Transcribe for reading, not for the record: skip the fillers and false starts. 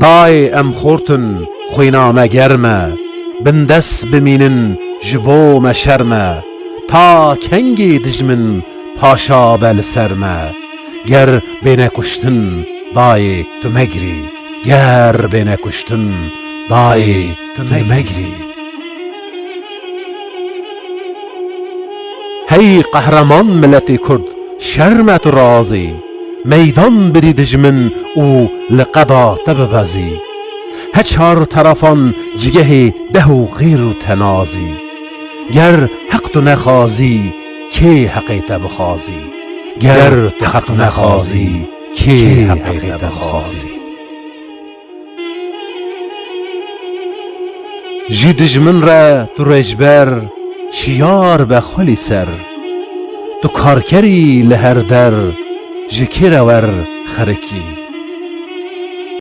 دای ام خورتن خوینامه گرمه، بندس بمینن جبو مشرمه، تا کنگی دجمن پاشا بل سرمه، گر بینه کشتن دای تو مگری، گر بینه کشتن دای تو مگری. هی قهرمان ملتی کرد شرمت رازی، میدان بری دجمن او لقضا تببزی، هچار طرفان جگه ده و غیر و تنازی، گر حق تو نخوازی کی حقیت بخوازی، گر تو حق نخوازی کی حقیت بخوازی. جی دجمن را تو رجبر شیار به خلی سر، تو کارکری لهر در جی کی رور خرکی،